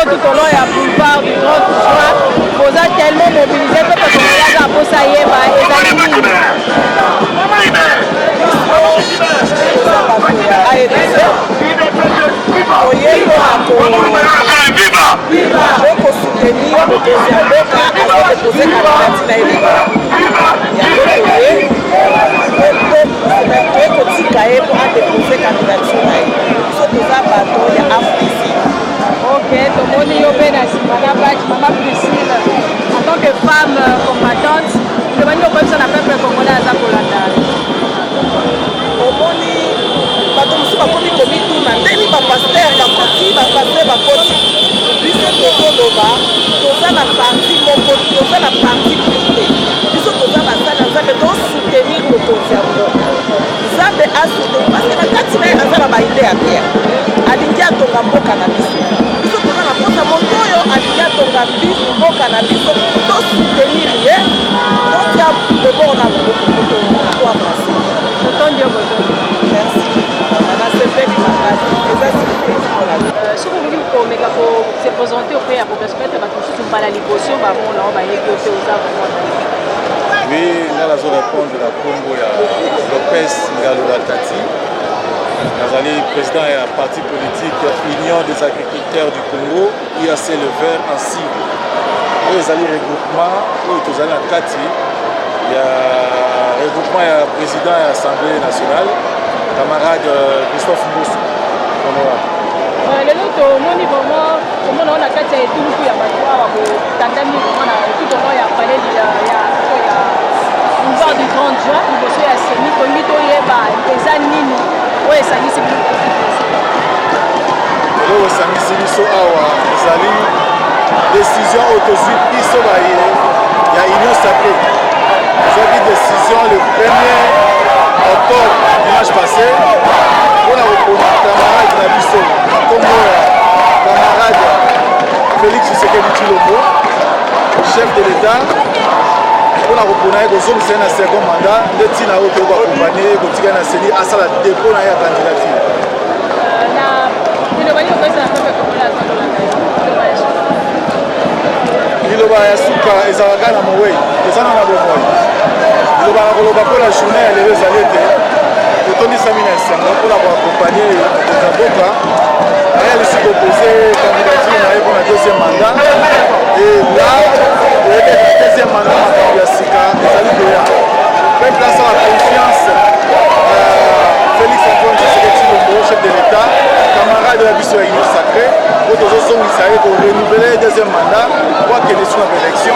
tout au long ya boulevard du 30 juin poza tellement mobilisé que parce que là pour ça y est bah ezali nini ok, tout le monde est bien Maman Priscille, en tant que femme combattante, le monde est sur la peuple congolais à Zakolanda. Si vous voulez se présenter auprès de la population, vous avez la lipotion, oui, là, je vais répondre à la Congo, Lopez Ngalola Tati. Nazali, président et parti politique Union des agriculteurs du Congo, IAC Le Vert ainsi. Où ils allaient regroupement, où ils allaient en Kati. Il y a regroupement, il y a président et l'Assemblée nationale, camarade Christophe Mboussou. Le lot au vraiment, comment on a Kati et tout le coup, il y a Tandami, tout au long, il y a parlé de boulevard du 30 juin, il y a Seni, comme il y a des années. Oui, ça y est, c'est bien. Le Sangisi Biso Awa, Zali, décision autosuite, Biso Baye, il y a Union Sacrée. Ils ont pris décision le 1er octobre, dimanche passé, pour la reconnaître camarade Nabiso, Congo, camarade Félix Tshisekedi Tshilombo, chef de l'État. Pour la reconnaître, aux hommes, c'est un second mandat. Le Tina Oto va accompagner, le Tina Seni, à ça la dépôt dans la candidature. Liloba ya suka ezalaka na mowei, eza na bomoi. Liloba na koloba pour la journée elle est zalete. Totondisa mina esenga pour la accompagner de Boka. Elle s'est proposé candidature pour le deuxième mandat. Et là, le deuxième mandat il y a Sika, fait place à la confiance. Félix Antoine Tshisekedi Tshilombo, chef de l'État, camarade de la Biso ya Union Sacrée, pour tous ceux qui ont renouvelé le deuxième mandat, pour qu'il y ait une élection.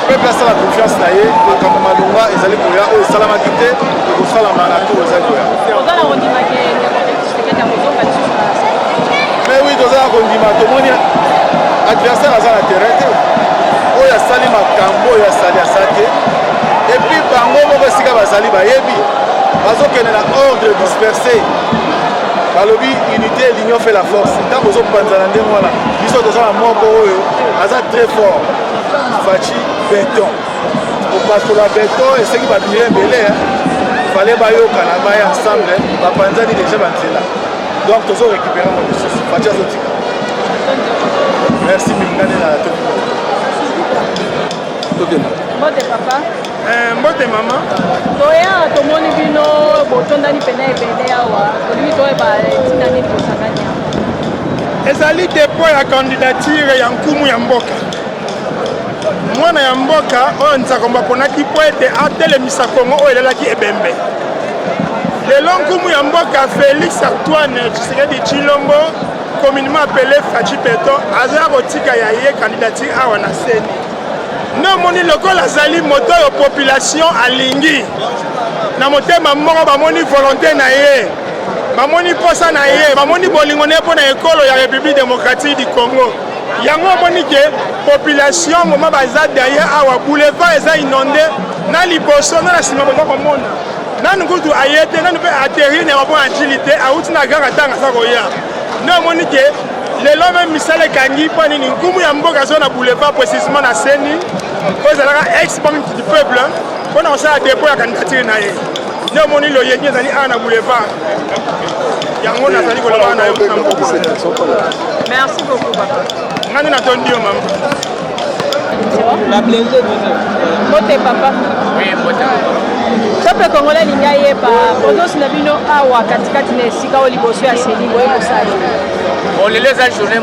Fait place à la confiance, pour que Malunga et Zali Koya, et Salama Kité, et pour Salama Nato et Zali Koya. Mais oui, dans un condiment, tout le monde adversaire à la terrain. Il y a Sali Makambo, il y a Sali Asake. Et puis, Bango, il y a Sali Bayebi. Parce qu'il y a un ordre dispersé. Balobi, unité et l'union fait la force. Tant que vous avez pensé voilà. Ils sont dans un mot très fort. Fachi, béton. Parce que la béton, et ce qui va bien belé, il fallait bailler au Canada ensemble. La Panzani déjà là. Donc, nous avons récupéré mon ressource. Fachi Azotika. Merci, Mingane à la tête. Mbote papa. Mbote maman. Toya tomoni bino botondani pena ebele awa. Oli toyeba tina nini kosakanya. Ezali dépôt ya candidature ya nkumu ya mboka. Mwana ya mboka oyo nzakomba ponaki po ete atelemisa Kongo oyo elelaki ebembe. Lelo nkumu ya mboka Félix Antoine Tshisekedi Tshilombo, communément appelé Fachi Beton, aza kotika ya ye candidature awa na Seni. Non moni lokola azali moto yo population alingi na motema moko bamoni volonté na ye bamoni posa na ye bamoni bolingo ne pona ekolo ya République démocratique du Congo yango moni ke population moma baza derrière awa boulevard eza inondé na liboso na sima boza komona nanu kutu ayete nanu pe atterrir na bon agilité auti na gara tanga sa koya non moni ke lelo même misale kangi poni ni ngumu ya mboka zo na boulevard précisément na Seni cause la ex-banque du peuple pour nous faire dépôt à candidature na ye ne moni lo yenye zali ana boulevard yango na zali ko la na merci beaucoup papa. ngani natondi yo mama La blende Mote papa. Oui, Peuple congolais linga yeba présence na bino awa katikati na esika o liboso ya seli boye kosala. Bon, les journée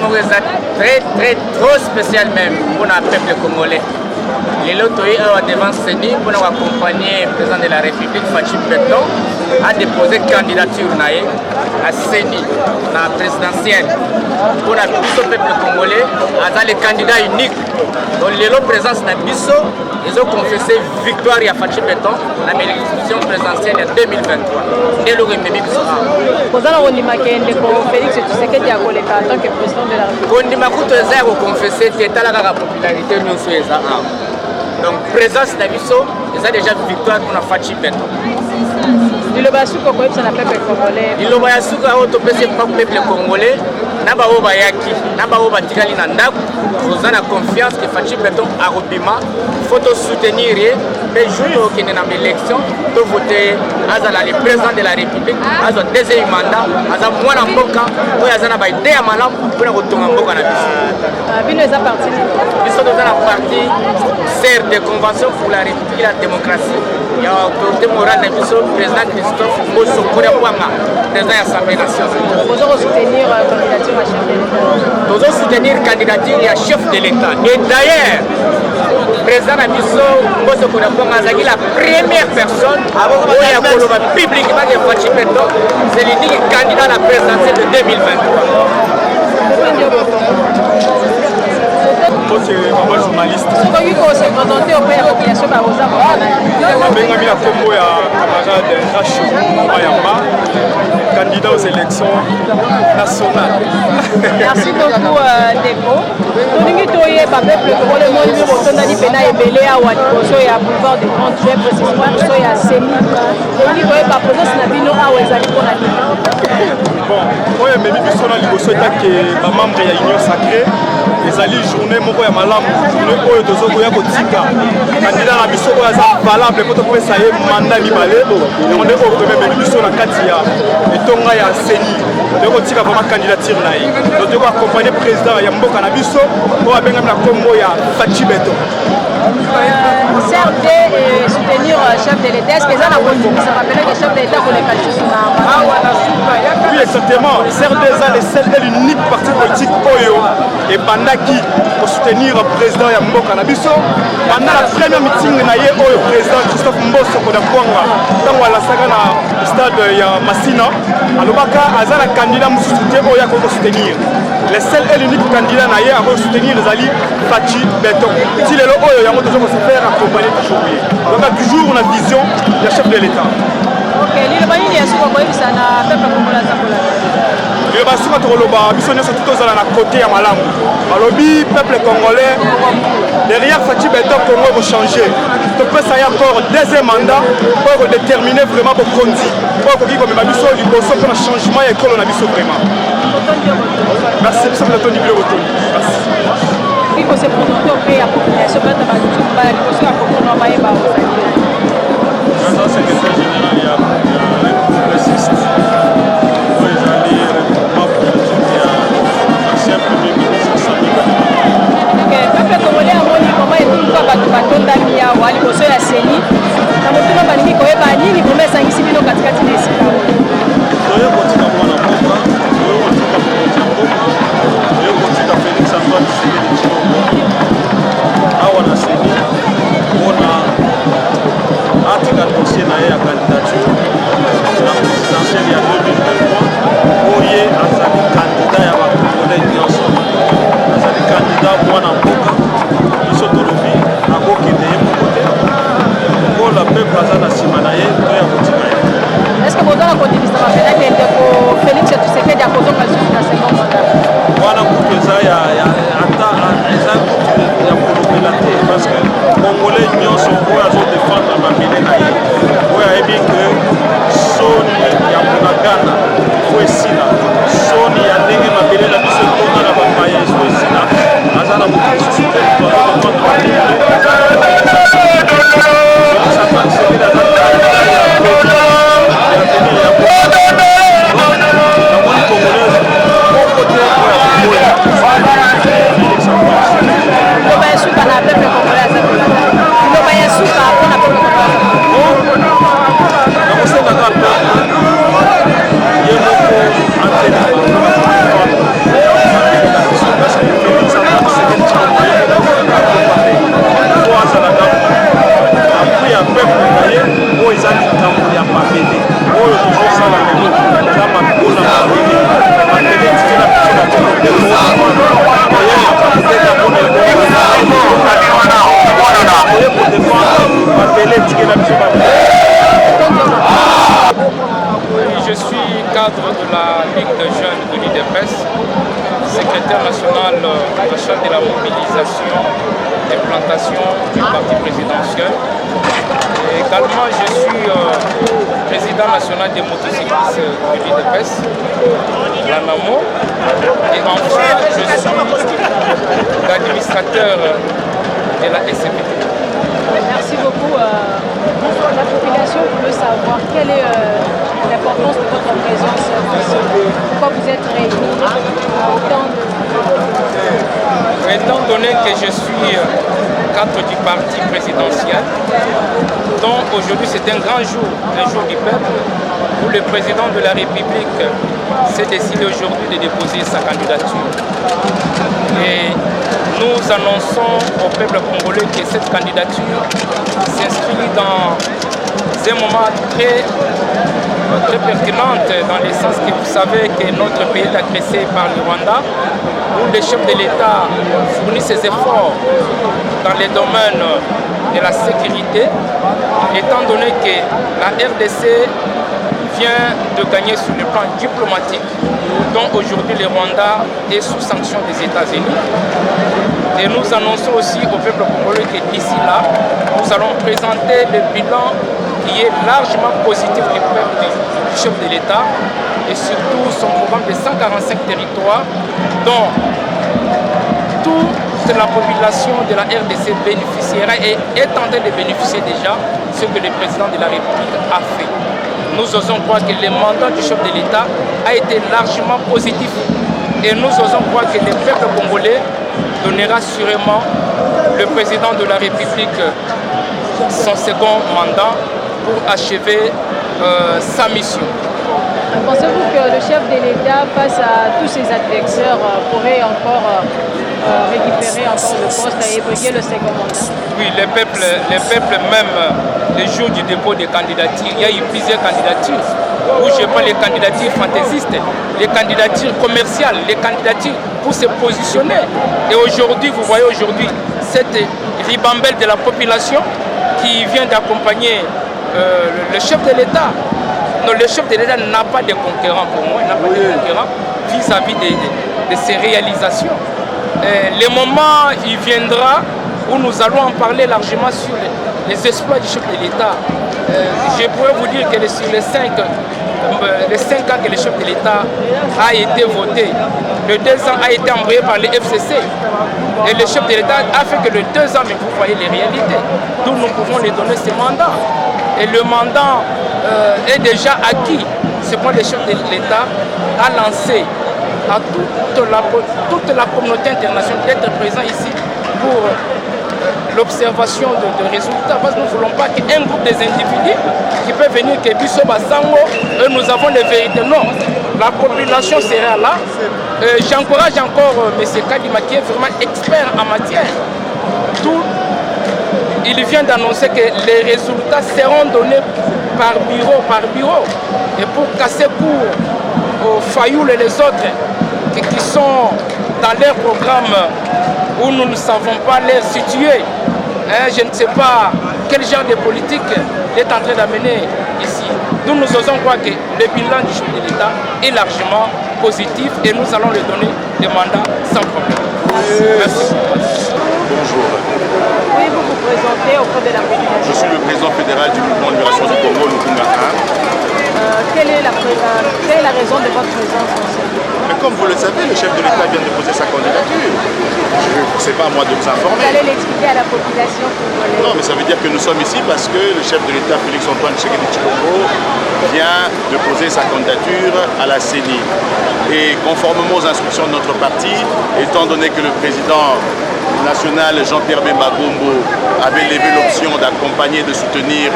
très trop spécial même pour le peuple congolais. Les lotoïs devant Seni pour nous accompagner le président de la République Fachi Beton a déposé candidature à Seni, la présidentielle. Pour le peuple congolais, à les candidats uniques. Donc les présence na biso, ils ont confessé victoire à Fachi Beton dans l'élection présidentielle de 2023. Et le Rémi biso. Kozala ondima kende ko Félix Tshisekedi ya koleka en tant que président de la République. Ondima kuto eza ko confesser teta la popularité nyonso eza. Donc présence na biso, eza déjà victoire pour Fachi Beton. Liloba suko ko epsa na peuple congolais. Liloba ya suko o to pese pa peuple congolais. Naba o bayaki, naba o batikali na ndako, vous avez confiance que Fachi Beton a robima, faut soutenir les jours qui sont dans l'élection, de voter à le président de la République, à son deuxième mandat, à son moins en boca, pour y avoir des idées à malam pour retourner en boca na biso. Bino eza parti. Biso dans la partie serre de convention pour la République et la démocratie. Il y a autorité morale de biso, président Christophe Mbosso Korekwanga, président de l'Assemblée nationale. Vous allez soutenir candidature à chef de l'État. Nous allons soutenir la candidature à chef de l'État. Et d'ailleurs, le président Abisso Mbosso Korekwanga a la première personne qui a coloba publiquement de Fachi Beton, c'est l'unique candidat à la présidentielle de 2023. C'est un journaliste. Soki ko se présenter auprès de la population ba oza ko. Benga la combo ya camarade Rachou Mayamba, candidat aux élections nationales. Merci beaucoup Deko. Tolingi toyeba peuple congolais mo nimi botondani pena ebele awa liboso ya boulevard du 30 juin précisément liboso ya Seni. Tolingi toyeba présence na bino awa ezali mpona nini. Bon, oyo ememi biso na liboso etake bamembre ya union sacrée ezali journée moko ya malamu journée oyo tozokoya kotika candidat na biso oyo aza valable mpo topesa ye mandat mibale yango nde oyo ememi biso na kati ya etonga ya Seni tokotika vraiment candidature na ye donc toko accompagner président ya mboka na biso oyo abengami na kombo ya Fachi Beton. CRD et soutenir chef de l'État. Est-ce que ça ça rappelle que chef de l'État pour les calculs Oui, exactement. CRD est le seul et l'unique parti politique Oyo et Bandaki pour soutenir le président Yambo Kanabiso. Pendant la première meeting, le président Christophe Mbosso Kodakwanga, dans la saga au stade ya Massina, Alobaka Azana candidat Moussouté Oya pour soutenir. Le seul et l'unique candidat à soutenir les alliés Fachi Beton. Si les Oyo Yambo toujours se faire accompagner toujours. Donc on a toujours une vision du chef de l'État. Ok, l'Ilobani est sur le ça n'a pas comme la Zapola. Le basuka tokoloba biso nyonso tozala na côté ya malamu. Balobi peuple congolais derrière Fachi Beton Congo va changer. Donc ça y a encore deuxième mandat pour déterminer vraiment pour conduire. Pour que comme biso liboso pour un changement et que l'on a biso vraiment. Merci pour ça Tony Bilo Tony. Merci. Il faut se présenter auprès de la population pour être la liboso ya kokona bayeba ozali. Maintenant secrétaire général ya progressiste. Bato batondami awa liboso ya Seni na motuna balingi koyeba nini mpona esangisi bino katikati na esika toye kotika mwana mboka toye kotika mokonzi ya mboka toye kotika Félix Antoine Tshisekedi Tshilombo awa na Seni mpona atika dossier na ye ya national en charge de la mobilisation des plantations du parti présidentiel. Et également, je suis président national des motocyclistes de l'IDPS, l'ANAMO. Et enfin, je suis l'administrateur de la SCPT. Merci beaucoup. La population veut savoir quelle est l'importance de votre présence ici. Pourquoi vous êtes réunis autant de... Étant donné que je suis cadre du parti présidentiel, donc aujourd'hui c'est un grand jour, un jour du peuple, où le président de la République s'est décidé aujourd'hui de déposer sa candidature. Et nous annonçons au peuple congolais que cette candidature s'inscrit dans un moment très pertinente, dans le sens que vous savez que notre pays est agressé par le Rwanda, où le chef de l'État fournit ses efforts dans les domaines de la sécurité, étant donné que la RDC vient de gagner sur le plan diplomatique, dont aujourd'hui le Rwanda est sous sanction des États-Unis. Et nous annonçons aussi au peuple congolais que d'ici là, nous allons présenter le bilan qui est largement positif du peuple du chef de l'État et surtout son programme de 145 territoires dont toute la population de la RDC bénéficiera et est en train de bénéficier déjà ce que le président de la République a fait. Nous osons croire que le mandat du chef de l'État a été largement positif et nous osons croire que le peuple congolais donnera sûrement le président de la République son second mandat pour achever sa mission. Pensez-vous que le chef de l'État, face à tous ses adversaires, pourrait encore récupérer encore le poste et évoquer le second mandat? Oui, le peuple même, le jour du dépôt des candidatures, il y a eu plusieurs candidatures. Où je parle les candidatures fantaisistes, les candidatures commerciales, les candidatures pour se positionner. Et aujourd'hui, vous voyez aujourd'hui cette ribambelle de la population qui vient d'accompagner le chef de l'État. Non, le chef de l'État n'a pas de concurrent pour moi, il n'a pas de concurrent vis-à-vis de ses réalisations. Le moment, il viendra où nous allons en parler largement sur les exploits du chef de l'État. Je pourrais vous dire que sur les 5 ans que le chef de l'État a été voté, le 2 ans a été envoyé par le FCC. Et le chef de l'État a fait que le 2 ans, mais vous voyez les réalités, d'où nous pouvons les donner ce mandat. Et le mandat est déjà acquis. C'est pourquoi le chef de l'État a lancé à toute la communauté internationale d'être présent ici pour l'observation de résultats. Parce que nous ne voulons pas qu'un groupe des individus qui peut venir, que Bisso Bassango, nous avons les vérités. Non, la population sera là. J'encourage encore M. Kadima qui est vraiment expert en matière. Il vient d'annoncer que les résultats seront donnés par bureau. Et pour casser court aux Fayoul et les autres qui sont dans leur programme où nous ne savons pas les situer. Je ne sais pas quel genre de politique est en train d'amener ici. Nous osons croire que le bilan du chef de l'État est largement positif et nous allons lui donner des mandats sans problème. Merci. Bonjour. Pouvez-vous vous présenter auprès de la population? Je suis le président fédéral du mouvement de libération du Congo, Lukunga 1. Quelle est la raison de votre présence en ce lieu? Mais comme vous le savez, le chef de l'État vient de poser sa candidature. Ce n'est pas à moi de vous Vous informer. allez l'expliquer à la population congolaise. Non, mais ça veut dire que nous sommes ici parce que le chef de l'État, Félix-Antoine Tshisekedi Tshilombo, vient de poser sa candidature à la CENI. Et conformément aux instructions de notre parti, étant donné que le président national Jean-Pierre Bemba Gombo avait levé l'option d'accompagner et de soutenir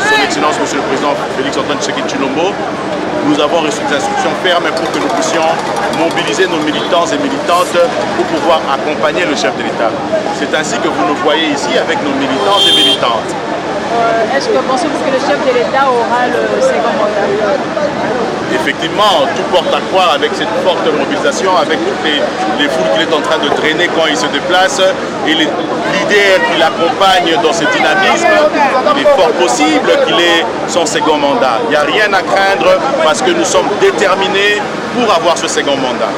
son Excellence Monsieur le Président Félix-Antoine Tshisekedi Tshilombo, nous avons reçu des instructions fermes pour que nous puissions mobiliser nos militants et militantes pour pouvoir accompagner le chef de l'État. C'est ainsi que vous nous voyez ici avec nos militants et militantes. Est-ce que pensez-vous que le chef de l'État aura le second mandat? Effectivement, tout porte à croire avec cette forte mobilisation, avec toutes les foules qu'il est en train de traîner quand il se déplace et les leaders qui l'accompagnent dans ce dynamisme, il est fort possible qu'il ait son second mandat. Il n'y a rien à craindre parce que nous sommes déterminés pour avoir ce second mandat.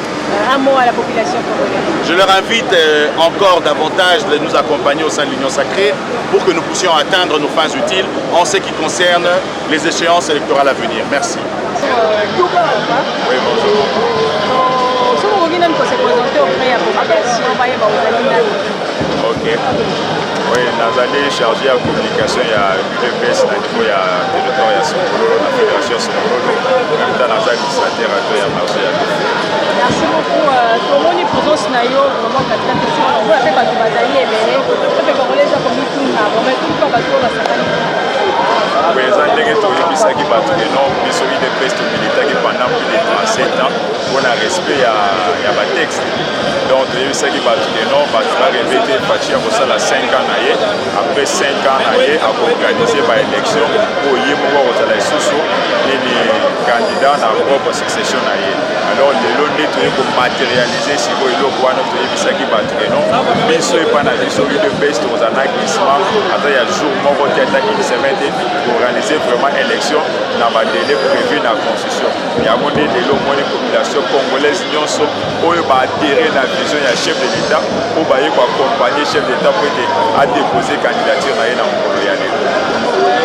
Un mot à la population congolaise. Je leur invite encore davantage de nous accompagner au sein de l'Union Sacrée pour que nous puissions atteindre nos fins utiles en ce qui concerne les échéances électorales à venir. Merci. Oui, bonjour. Ok. Oui, Nazali est chargé de la communication, il y a l'UDPS, il y a le territoire, il y a Songolo, la fédération Songolo, même dans Nazali administrateur, il y a marché. Merci beaucoup. Tomoni présence nayo vraiment katika question. On a fait pas bazali ebele. On fait congolais ça comme tout na. On met tout pas bateau ba sakani. Oui, ça ndenge toyebisaki bato eno biso UDPS tomilitaki pendant plus de 37 ans mpona respect ya batexte. Donc toyebisaki bato eno bato bareve te faci ya kosala 5 ans na ye, après 5 ans na ye akoorganize baélection mpo ye moko akozala lisusu nini candidat na propre succession na ye. Alors lelo nde toye komaterialize sikoyo eloko wana toyebisaki bato eno biso epa na biso UDPS tokozala na glissement ata ya jour moko te ata une semaine te organiser vraiment élection na badélai prévu na constitution. Yango nde lelo omoni population congolaise nyonso oyo baadhéré na vision ya chef de l'État mpo baye koaccompagner chef d'État mpo ete adépose candidature na ye na mokolo ya lelo.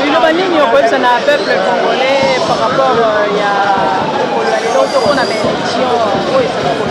Liloba nini okoyebisa na peuple congolais par rapport ya lelo tokona baélection oyo ezali?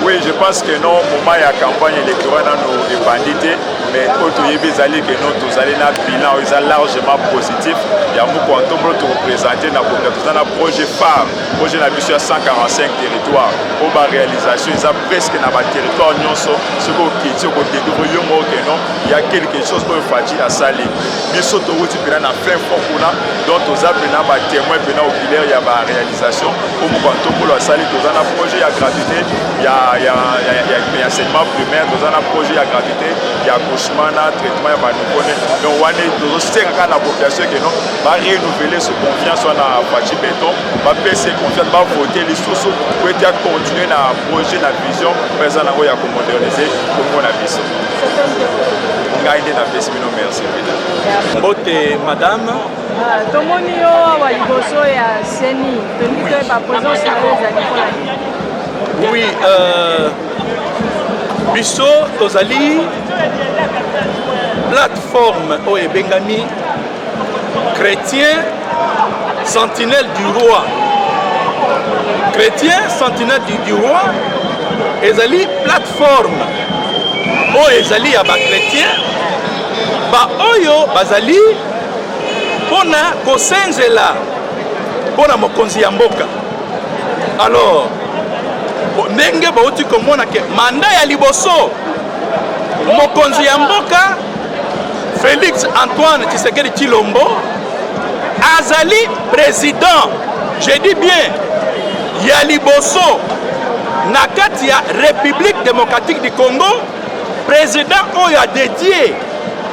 Oui, je pense que non, moment ya campagne électorale nano ebandi te, mais oyo toyebi ezali ke non tozali na bilan oyo eza largement positif ya moko antombolo toreprésente na population toza na projet phare projet na biso ya 145 territoire oyo baréalisation eza presque na baterritoire nyonso soki okiti okodécouvre yo moko ke non ya quelque chose oyo faci asali biso towuti mpena na fin fond kuna donc toza mpena batémoin mpena oculaire ya baréalisation oyo moko antombolo asali toza na projet ya gratuité ya enseignement primaire toza na projet ya gratuité ya accouchement na traitement ya banouveau-né donc wana tozosenga kaka na population ke non barenouveler ce confiance wana faci beton bapesa confiance bavote lisusu po ete acontinue na projet na vision mpo eza nango ya komodernize kongo na biso ngai nde napesi bino merci pena mbote madame tomoni yo awa liboso ya seni tolingi toyeba présence na yo ezali mpona nini? Oui, biso tozali plateforme oyo ebengami chrétien sentinelle du roi. Chrétien sentinelle du roi ezali plateforme oyo ezali ya bachrétien baoyo bazali mpona kosenzela mpona mokonzi ya mboka. Alors ndenge bauti komona ke manda ya liboso mokonzi ya mboka Félix Antoine Tshisekedi Tshilombo azali président, je dis bien ya liboso na kati ya République démocratique du Congo, président oyo a dédié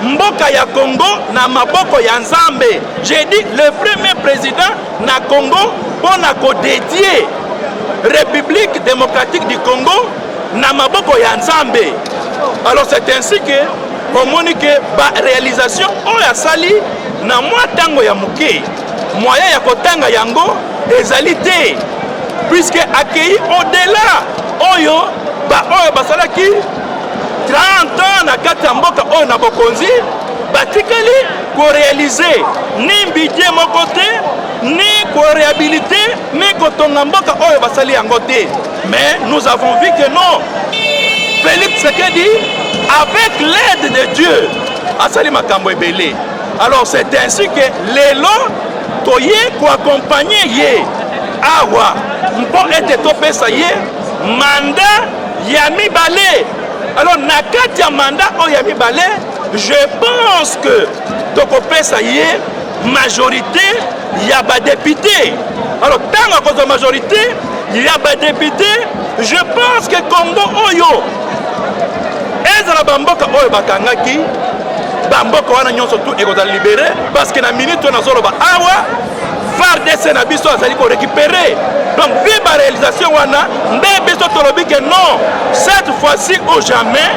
mboka ya Congo na maboko ya Nzambe. J'ai dit le premier président na Congo pona ko dédié République démocratique du Congo na maboko ya Nzambe. Alors c'est ainsi que omoni ke ba réalisation oyo asali na mwa tango ya muke moyen ya kotanga yango ezali te, puisque accueilli au-delà oyo basalaki 30 ans na kati ya mboka oyo na bokonzi batikali koréalize ni budget moko te ni koréhabilité ni kotonga mboka oyo basali yango te. Mais nous avons vu que non, Félix Tshisekedi avec l'aide de Dieu asali makambo ebele. Alors c'est ainsi que lelo toye ko accompagner ye awa mpo ete topesa ye mandat ya mibale. Alors na kati ya mandat oyo ya mibale, je pense que tokopesa ye majorité ya ba député. Alors tant à cause de majorité ya ba député, je pense que Congo oyo ezala bamboka oyo bakangaki bamboka wana nyonso tout ekozala libéré, parce que na minute on azoloba awa FARDC na biso azali ko récupérer. Donc vive la réalisation wana nde biso tolobi que non, cette fois-ci ou jamais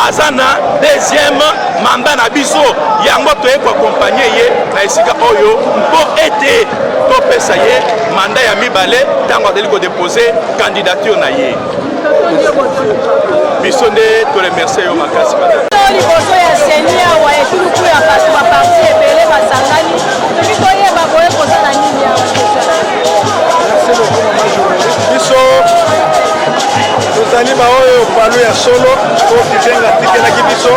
azana deuxième mandat na biso yango toye koaccompagner ye na esika oyo mpo ete topesa ye mandat ya mibale ntango azali kodepose candidature na ye biso nde toremercie yo makasi liboso ya seni awa etuluku ya bato baparti ebele basangani toki toyeba boye kozala nini awa biso tozali baoyo palu ya solo to kizenga tikelaki biso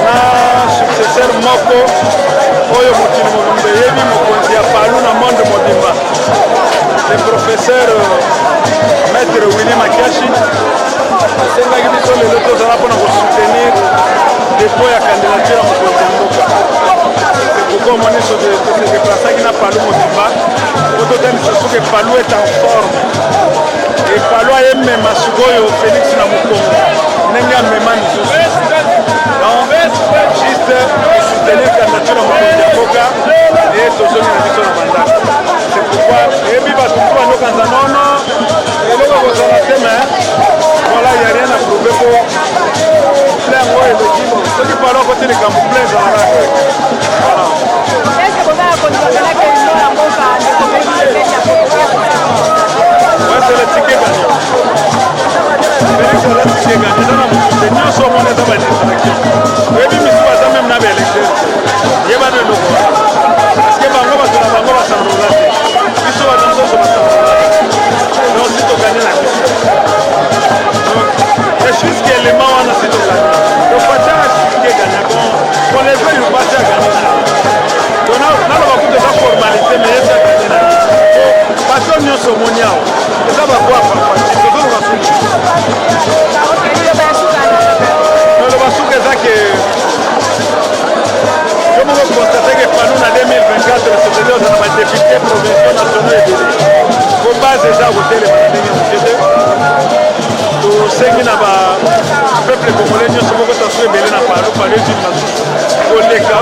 na successeur moko oyo mokili mobimba eyebi mokonzi ya palu na monde mobimba le professeur maître Willy Makiashi asengaki biso lelo tozala mpona kosoutenir depo ya candidature ya mokonzi ya mboka pourquoi omoni todeplasaki na palu mobimba po totanisa soki palu est en forme epalo ayemema sikoyo Félix na mokongo ndenge amema lisusu donc juste soutenir candidature ya mokonzi ya mboka e tozongela biso na mandat c'est pourquoi eyebi bato mpo bandokanza nono eloko kozala te mais voilà y a rien à prouver po plein yango eleki soki palo akote likambo plein ezalaka voilà ouais c'est le ticket gagnant Félix aza ticket gagnant eza na mosusu nyonso omona eza badistraction oyebi misu baza meme na baélecteur yebana eloko parceke bango bato na bango basangola te biso bato mosusu basangola donc si toganye na biso donc c'est juste que élément wana si toganye topata ticket gagnant bon les gens ils passent à gagner donc naloba kuta eza formalité mais eza gagner na bato nyonso omoni awa eza bakwa papati tozoloba suki oloba suki eza ke yo moko constate ke panu na 2024 soteli ozala badepute provinciaux nationaux ebele po base eza kotelema na ndenge moke te tosengi na bapeuple congolais nyonso moko taso ebele na palu palu ezili masusu koleka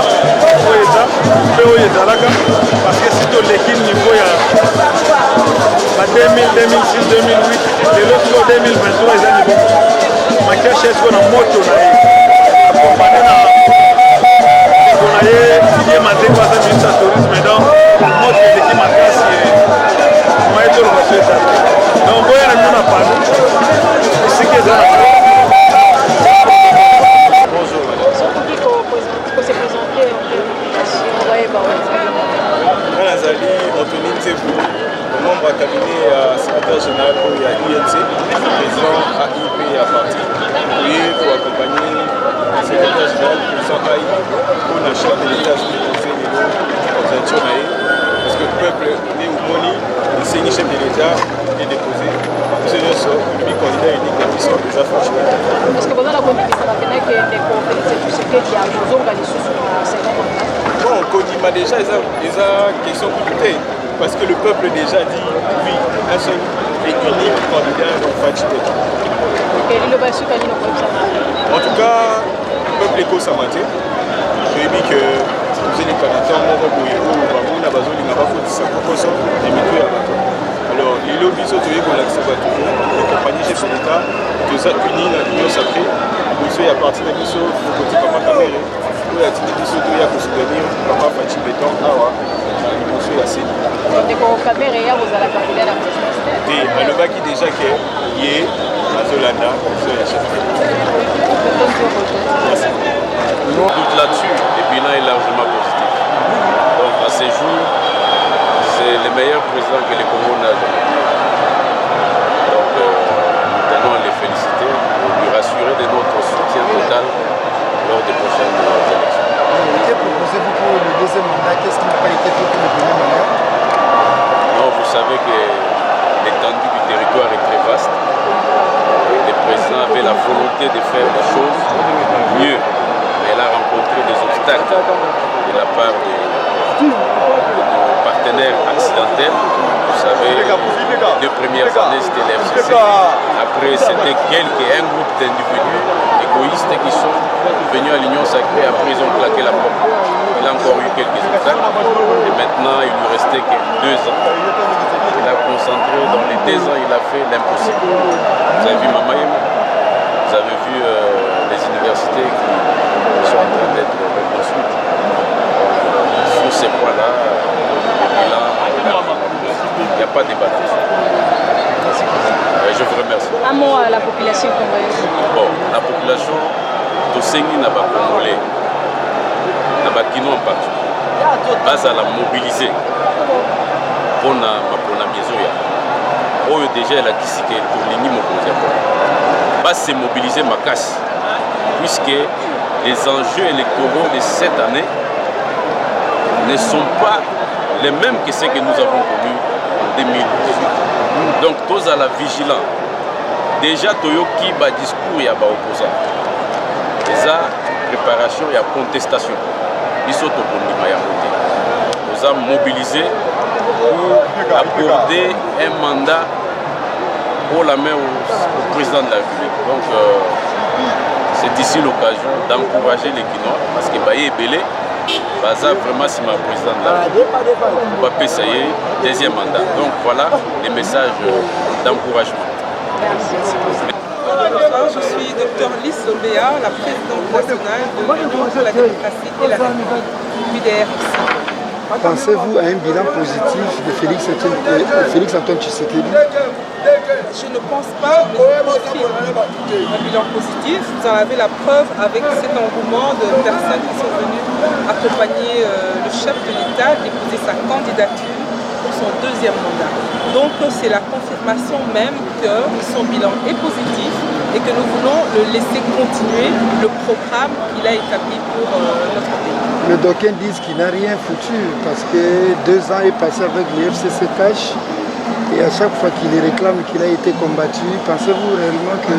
oyo eza mpe oyo ezalaka parce que si toleki niveau ya ba 2000, 2006, 2008 lelo siko 2023 eza niveau Makiashi esiko na moto na ye akompane na ndeko na ye ye manzengo aza ministre ya tourisme donc moto eleki makasi moye toloba so ezali donc boyana bino na pano esika eza na nazali Anthony Nzebu, membre du cabinet secrétaire général de l'INC, président AIP à parti, pour accompagner le secrétaire général président AIP pour la charte de l'État de l'organisation parce que le peuple né au Moni, le seigneur chef de l'État est déposé. C'est le seul candidat unique qui sont déjà franchis. Parce que pendant la compétition, on a fait des conférences tout ce qui est à nos organismes sur bon, Kodima déjà, ils ont question pour tout parce que le peuple déjà dit oui, un seul et unique candidat, donc Fachibet. En tout cas, le peuple est co-samaté. Je dis que vous avez des candidats, on a besoin d'une approche des méthodes à bateau. Alors, les lobbies sont tous pour l'accès à bateau. Les compagnies chefs de l'État, tout ça unis dans l'Union sacrée. Nous sommes à partir de l'Union, le côté Papa Kamere. Nous avons dit que nous avons soutenir Papa Fachi Béton, Awa, nous sommes à Séni. Donc, Kamere, vous allez appeler la présidence. Et le bac qui déjà qui est à Zolanda, nous sommes à chef. Merci. Doute là-dessus, le bilan est largement positif. Donc, à ces jours, c'est le meilleur président que le Congo n'a jamais eu. Donc, nous tenons à les féliciter, lui rassurer de notre soutien total lors des prochaines élections. Que proposez-vous pour le deuxième mandat? Qu'est-ce qui n'a pas été fait pour le premier mandat? Non, vous savez que l'étendue du territoire est très vaste. Le président avait la volonté de faire les choses mieux, mais elle a rencontré des obstacles de la part de nos partenaires accidentels. Vous savez, les 2 premières années c'était l'FCC. Après c'était un groupe d'individus égoïstes qui sont venus à l'Union sacrée. Après ils ont claqué la porte. Il a encore eu quelques obstacles. Et maintenant il lui restait que 2 ans. Il a concentré dans les 2 ans, il a fait l'impossible. Vous avez vu Mamayem, vous Bon, la population, tosengi na Congolais, na Bakino en particulier, base à la mobiliser pour la maison. Oh, déjà, elle a dit que tolingi mokonzi va se mobiliser ma casse, puisque les enjeux électoraux de cette année ne sont pas les mêmes que ceux que nous avons connus en 2018. Donc, tous à la vigilance. Déjà, Toyoki ba discours et ba opposant. Déjà, préparation et contestation. Ils sont au nous avons mobilisé pour accorder un mandat pour la main au président de la République. Donc, c'est ici l'occasion d'encourager les Kinois parce que Baye est belé. Baza vraiment si ma présidente de la République va payer deuxième mandat. Donc voilà les messages d'encouragement. Bonsoir, je suis Dr Lys Lombéa, la présidente nationale de l'Union pour la démocratie et la République, UDRC. Pensez-vous à un bilan positif de Félix Antoine Tshisekedi? Je ne pense pas, mais je confirme un bilan positif. Vous en avez la preuve avec cet engouement de personnes qui sont venues accompagner le chef de l'État, déposer sa candidature pour son deuxième mandat. Donc c'est la confirmation même que son bilan est positif et que nous voulons le laisser continuer le programme qu'il a établi pour notre pays. Les d'aucuns disent qu'il n'a rien foutu parce que 2 ans est passé avec le FCC-Cash et à chaque fois qu'il réclame qu'il a été combattu, pensez-vous réellement que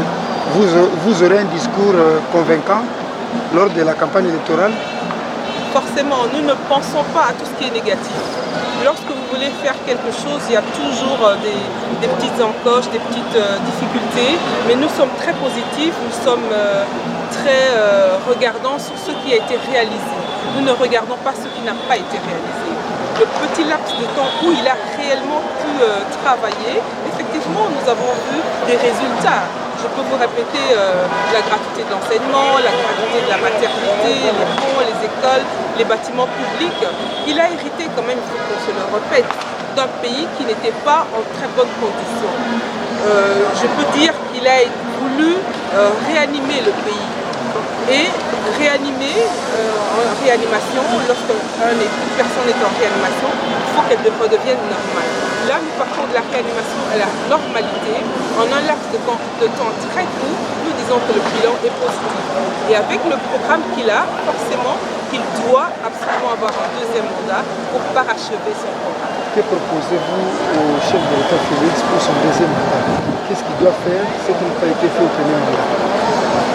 vous aurez un discours convaincant lors de la campagne électorale? Forcément, nous ne pensons pas à tout ce qui est négatif. Lorsque vous voulez faire quelque chose, il y a toujours des petites encoches, des petites difficultés, mais nous sommes très positifs, nous sommes très regardants sur ce qui a été réalisé. Nous ne regardons pas ce qui n'a pas été réalisé. Le petit laps de temps où il a réellement pu travailler, effectivement, nous avons vu des résultats. Je peux vous répéter la gratuité de l'enseignement, la gratuité de la maternité, les ponts, les écoles, les bâtiments publics. Il a hérité quand même, il faut qu'on se le répète, d'un pays qui n'était pas en très bonnes conditions. Je peux dire qu'il a voulu réanimer le pays. Et réanimer en réanimation, lorsqu'une personne est en réanimation, il faut qu'elle redevienne normale. Là, nous partons de la réanimation à la normalité. En un laps de temps très court, nous disons que le bilan est positif. Et avec le programme qu'il a, forcément, qu'il doit absolument avoir un deuxième mandat pour parachever son programme. Que proposez-vous au chef de l'État Félix pour son deuxième mandat? Qu'est-ce qu'il doit faire, ce qui n'a pas été fait au premier mandat?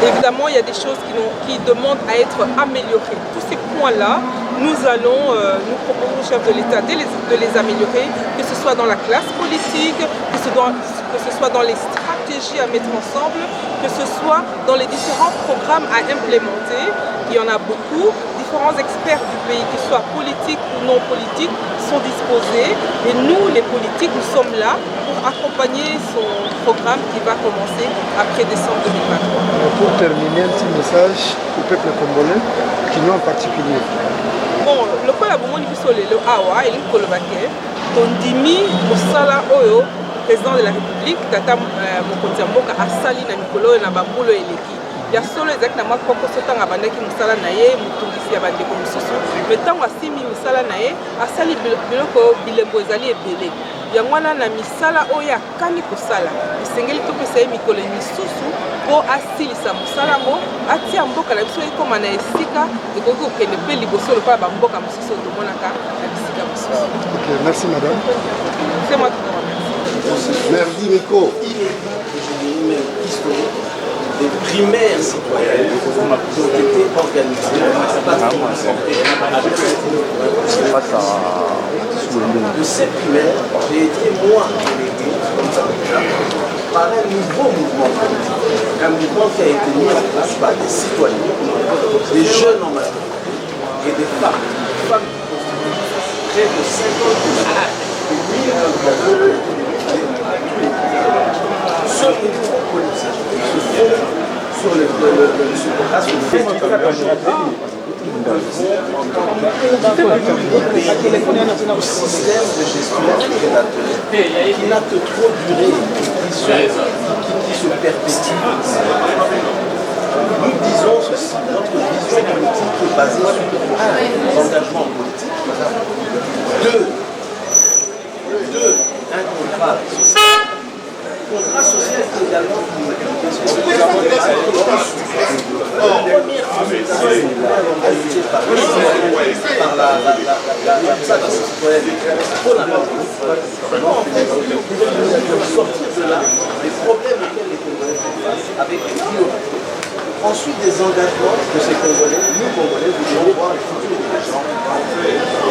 Évidemment, il y a des choses qui demandent à être améliorées. Tous ces points-là, nous allons nous proposer au chef de l'État de les améliorer, que ce soit dans la classe politique, que ce soit dans les stratégies à mettre ensemble, que ce soit dans les différents programmes à implémenter. Il y en a beaucoup. Différents experts du pays, qu'ils soient politiques ou non politiques, sont disposés. Et nous, les politiques, nous sommes là pour accompagner son programme qui va commencer après décembre 2023. Pour terminer, un petit message au peuple congolais, qui nous en particulier. Bon, le col a beaucoup de le Awa et le Kolobake, Tondimi, Moussala Oyo, président de la République, Tata Mokonzi Mboka, Asali, Namikolo, Nababulo et Leki. Il y a solo ezaki na mwa koko soto nga bandaki musala na ye mutungisi ya bandeko mosusu me ntango asimi misala na ye asali biloko bilembo ezali ebele yango wana na misala oyo akani kosala esengeli topesa ye mikolo misusu mpo asilisa mosala yango atia mboka na biso ekoma na esika ekoki kokende mpe liboso lokola bamboka mosusu tomonaka na bisika mosusu. Merci madame. C'est moi qui vous remercie. Merci Nico. Des primaires citoyennes qui ont été organisées de ces primaires, j'ai été moi délégué par un nouveau mouvement politique, un mouvement qui a été mis en place par des citoyens, des jeunes en majorité et des femmes qui constituent près de 50% ce mouvement politique se fonde sur le système de gestion prédateur qui n'a que trop duré, qui se perpétue. Nous disons ceci, notre vision politique est basée sur l'engagement politique. Deux, un contrat social. Le contrat social est également une par la citoyenne pour la sortir de là les problèmes auxquels les Congolais font face avec priorité. Ensuite, des engagements de ces Congolais, nous Congolais, vous devez voir le futur des gens.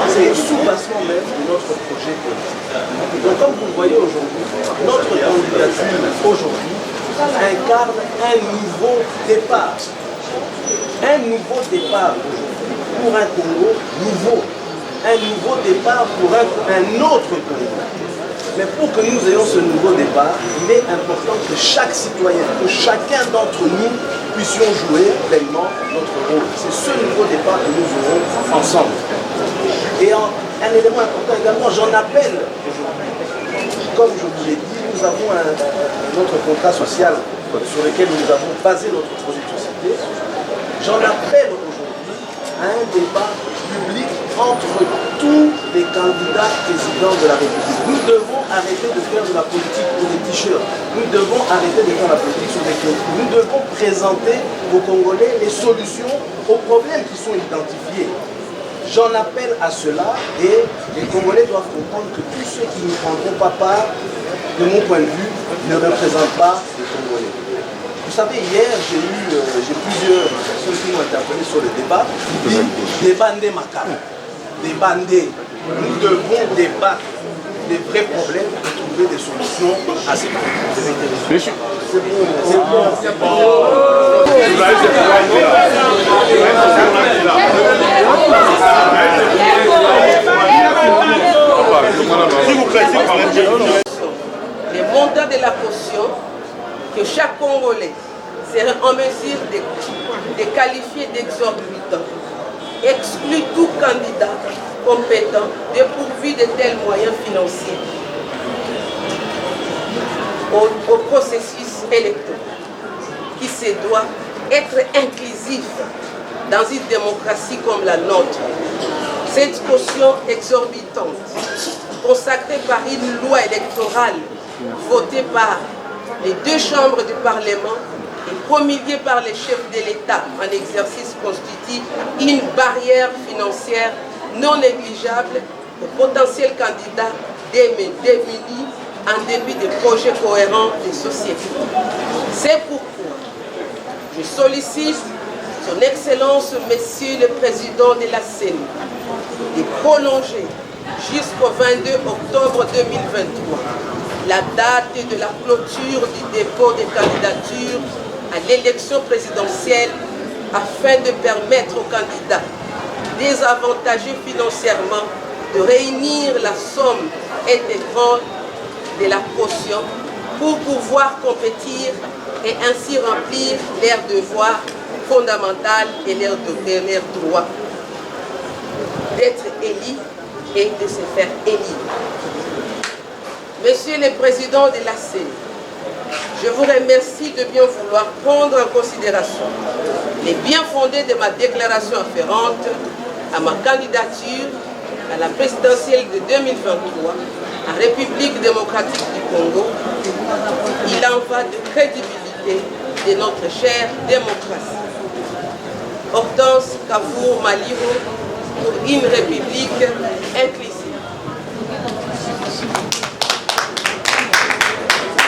C'est le sous-bassement même de notre projet politique. Donc, comme vous le voyez aujourd'hui, notre candidature aujourd'hui incarne un nouveau départ. Un nouveau départ aujourd'hui pour un Congo nouveau. Un nouveau départ pour un autre Congo. Mais pour que nous ayons ce nouveau départ, il est important que chaque citoyen, que chacun d'entre nous puissions jouer pleinement notre rôle. C'est ce nouveau départ que nous aurons ensemble. Et un élément important également, j'en appelle aujourd'hui. Comme je vous l'ai dit, nous avons notre contrat social sur lequel nous avons basé notre projet de société. J'en appelle aujourd'hui à un débat public entre tous les candidats présidents de la République. Nous devons arrêter de faire de la politique pour des t-shirts. Nous devons arrêter de faire la politique sur des clés. Nous devons présenter aux Congolais les solutions aux problèmes qui sont identifiés. J'en appelle à cela et les Congolais doivent comprendre que tous ceux qui ne prendront pas part, de mon point de vue, ne représentent pas les Congolais. Vous savez, hier, j'ai plusieurs personnes qui m'ont interpellé sur le débat. Ils disent débandés macabre, débandés. Nous devons débattre des vrais problèmes et trouver des solutions à ces problèmes. C'est bon. Les montants de la caution que chaque Congolais serait en mesure de qualifier d'exorbitant exclut tout candidat compétent dépourvu de tels moyens financiers au processus électoral qui se doit être inclusif dans une démocratie comme la nôtre. Cette caution exorbitante, consacrée par une loi électorale votée par les deux chambres du Parlement et promulguée par les chefs de l'État en exercice, constitue une barrière financière non négligeable aux potentiels candidats démunis en début de projets cohérents de société. C'est pourquoi je sollicite Son Excellence, Monsieur le Président de la CENI, de prolonger jusqu'au 22 octobre 2023 la date de la clôture du dépôt des candidatures à l'élection présidentielle afin de permettre aux candidats désavantagés financièrement de réunir la somme intégrante de la caution pour pouvoir compétir et ainsi remplir leurs devoirs fondamentaux et leurs droits d'être élus et de se faire élire. Monsieur le Président de la CENI, je vous remercie de bien vouloir prendre en considération les bien fondés de ma déclaration afférente à ma candidature à la présidentielle de 2023 à République démocratique du Congo. Il en va de crédibilité de notre chère démocratie. Hortense Kavour Maliro pour une République inclusive.